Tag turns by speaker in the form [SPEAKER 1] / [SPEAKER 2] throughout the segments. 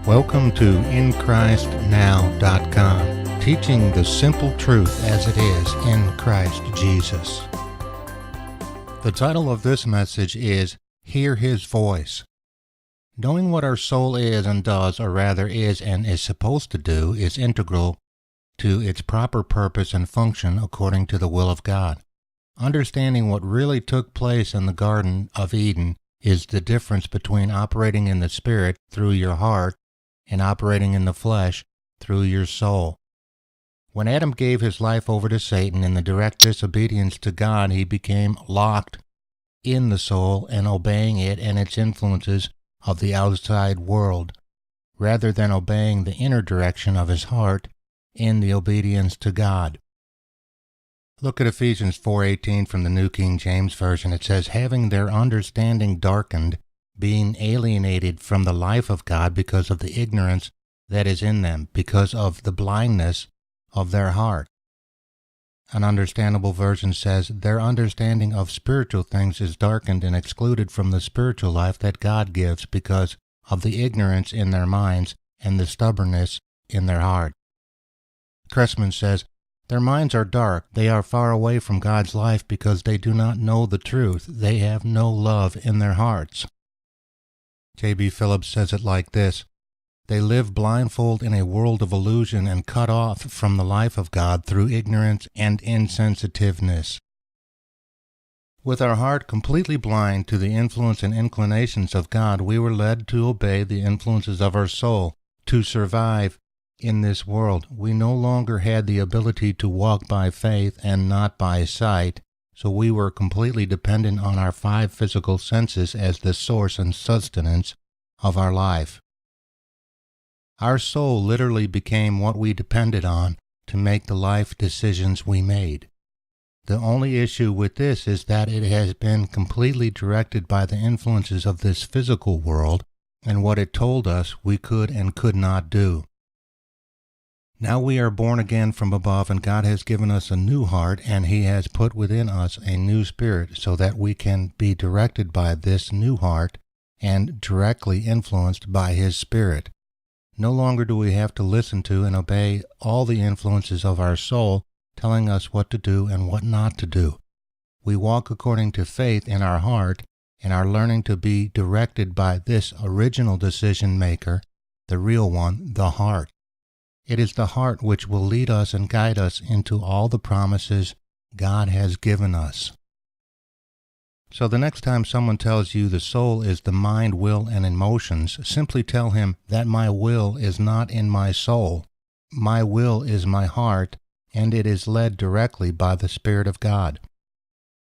[SPEAKER 1] Welcome to InChristNow.com, teaching the simple truth as it is in Christ Jesus. The title of this message is Hear His Voice. Knowing what our soul is and does, or rather is and is supposed to do, is integral to its proper purpose and function according to the will of God. Understanding what really took place in the Garden of Eden is the difference between operating in the Spirit through your heart and operating in the flesh through your soul. When Adam gave his life over to Satan in the direct disobedience to God, he became locked in the soul and obeying it and its influences of the outside world, rather than obeying the inner direction of his heart in the obedience to God. Look at Ephesians 4:18 from the New King James Version. It says, having their understanding darkened, being alienated from the life of God because of the ignorance that is in them, because of the blindness of their heart. An understandable version says, their understanding of spiritual things is darkened and excluded from the spiritual life that God gives because of the ignorance in their minds and the stubbornness in their heart. Cressman says, their minds are dark. They are far away from God's life because they do not know the truth. They have no love in their hearts. J.B. Phillips says it like this, they live blindfold in a world of illusion and cut off from the life of God through ignorance and insensitiveness. With our heart completely blind to the influence and inclinations of God, we were led to obey the influences of our soul. To survive in this world, we no longer had the ability to walk by faith and not by sight, so we were completely dependent on our 5 physical senses as the source and sustenance of our life. Our soul literally became what we depended on to make the life decisions we made. The only issue with this is that it has been completely directed by the influences of this physical world and what it told us we could and could not do. Now we are born again from above, and God has given us a new heart, and He has put within us a new spirit so that we can be directed by this new heart and directly influenced by His Spirit. No longer do we have to listen to and obey all the influences of our soul telling us what to do and what not to do. We walk according to faith in our heart and are learning to be directed by this original decision maker, the real one, the heart. It is the heart which will lead us and guide us into all the promises God has given us. So the next time someone tells you the soul is the mind, will, and emotions, simply tell him that my will is not in my soul. My will is my heart, and it is led directly by the Spirit of God.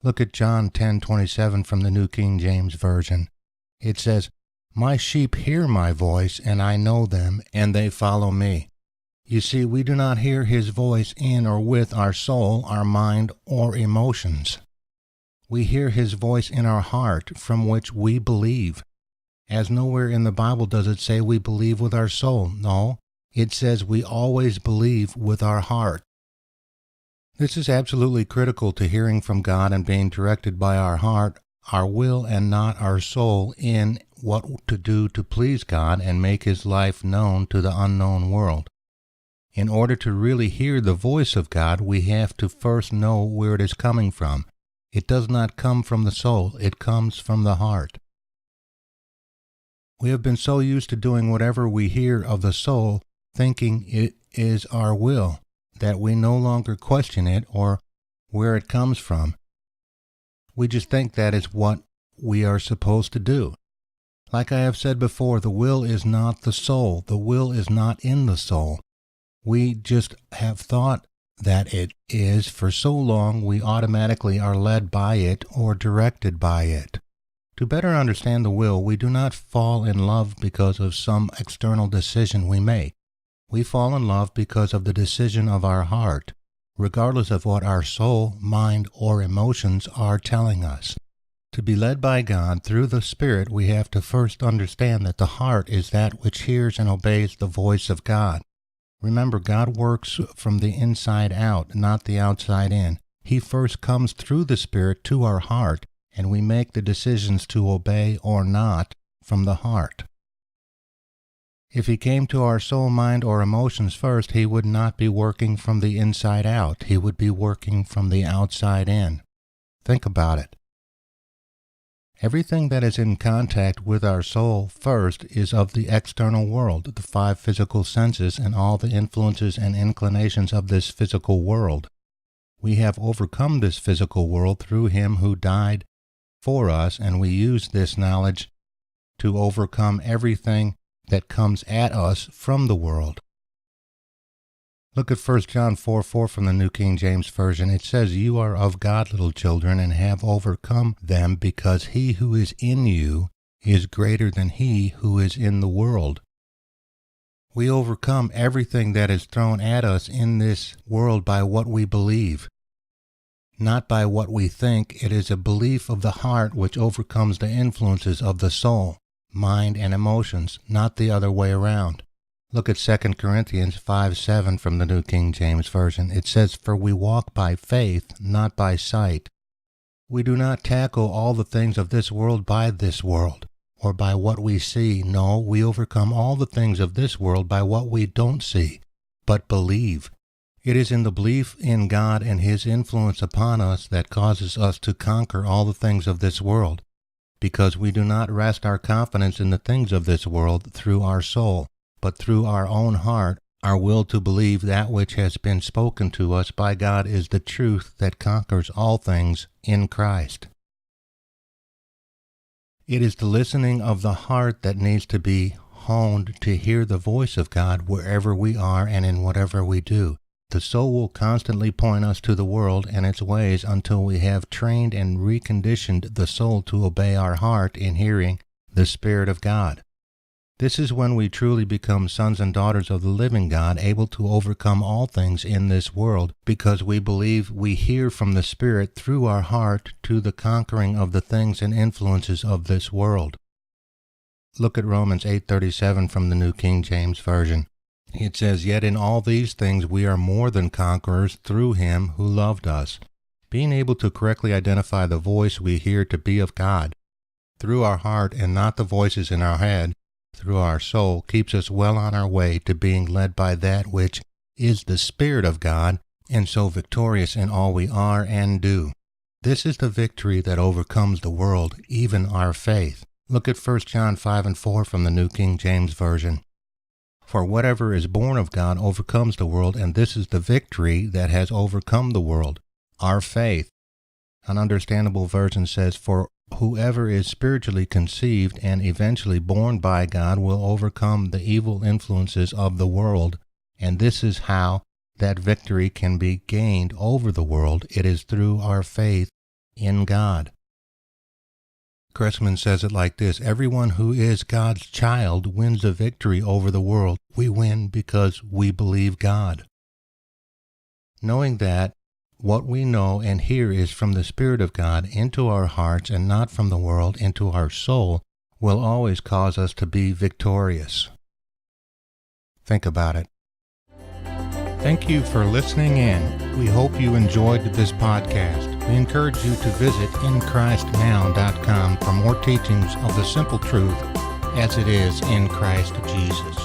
[SPEAKER 1] Look at John 10:27 from the New King James Version. It says, my sheep hear my voice, and I know them, and they follow me. You see, we do not hear His voice in or with our soul, our mind, or emotions. We hear His voice in our heart, from which we believe. As nowhere in the Bible does it say we believe with our soul. No, it says we always believe with our heart. This is absolutely critical to hearing from God and being directed by our heart, our will, and not our soul in what to do to please God and make His life known to the unknown world. In order to really hear the voice of God, we have to first know where it is coming from. It does not come from the soul, it comes from the heart. We have been so used to doing whatever we hear of the soul, thinking it is our will, that we no longer question it or where it comes from. We just think that is what we are supposed to do. Like I have said before, the will is not the soul. The will is not in the soul. We just have thought that it is for so long we automatically are led by it or directed by it. To better understand the will, we do not fall in love because of some external decision we make. We fall in love because of the decision of our heart, regardless of what our soul, mind, or emotions are telling us. To be led by God through the Spirit, we have to first understand that the heart is that which hears and obeys the voice of God. Remember, God works from the inside out, not the outside in. He first comes through the Spirit to our heart, and we make the decisions to obey or not from the heart. If he came to our soul, mind, or emotions first, he would not be working from the inside out. He would be working from the outside in. Think about it. Everything that is in contact with our soul first is of the external world, the 5 physical senses, and all the influences and inclinations of this physical world. We have overcome this physical world through him who died for us, and we use this knowledge to overcome everything that comes at us from the world. Look at 1 John 4:4 from the New King James Version. It says, "You are of God, little children, and have overcome them, because he who is in you is greater than he who is in the world." We overcome everything that is thrown at us in this world by what we believe, not by what we think. It is a belief of the heart which overcomes the influences of the soul, mind, and emotions, not the other way around. Look at 2 Corinthians 5:7 from the New King James Version. It says, "For we walk by faith, not by sight." We do not tackle all the things of this world by this world, or by what we see. No, we overcome all the things of this world by what we don't see, but believe. It is in the belief in God and his influence upon us that causes us to conquer all the things of this world, because we do not rest our confidence in the things of this world through our soul, but through our own heart. Our will to believe that which has been spoken to us by God is the truth that conquers all things in Christ. It is the listening of the heart that needs to be honed to hear the voice of God wherever we are and in whatever we do. The soul will constantly point us to the world and its ways until we have trained and reconditioned the soul to obey our heart in hearing the Spirit of God. This is when we truly become sons and daughters of the living God, able to overcome all things in this world, because we believe we hear from the Spirit through our heart to the conquering of the things and influences of this world. Look at Romans 8:37 from the New King James Version. It says, "Yet in all these things we are more than conquerors through him who loved us." Being able to correctly identify the voice we hear to be of God through our heart and not the voices in our head, through our soul, keeps us well on our way to being led by that which is the Spirit of God, and so victorious in all we are and do. This is the victory that overcomes the world, even our faith. Look at 1 John 5:4 from the New King James Version. "For whatever is born of God overcomes the world, and this is the victory that has overcome the world, our faith." An understandable version says, "For whoever is spiritually conceived and eventually born by God will overcome the evil influences of the world, and this is how that victory can be gained over the world. It is through our faith in God." Cressman says it like this: "Everyone who is God's child wins a victory over the world. We win because we believe God." Knowing that what we know and hear is from the Spirit of God into our hearts and not from the world into our soul will always cause us to be victorious. Think about it. Thank you for listening in. We hope you enjoyed this podcast. We encourage you to visit InChristNow.com for more teachings of the simple truth as it is in Christ Jesus.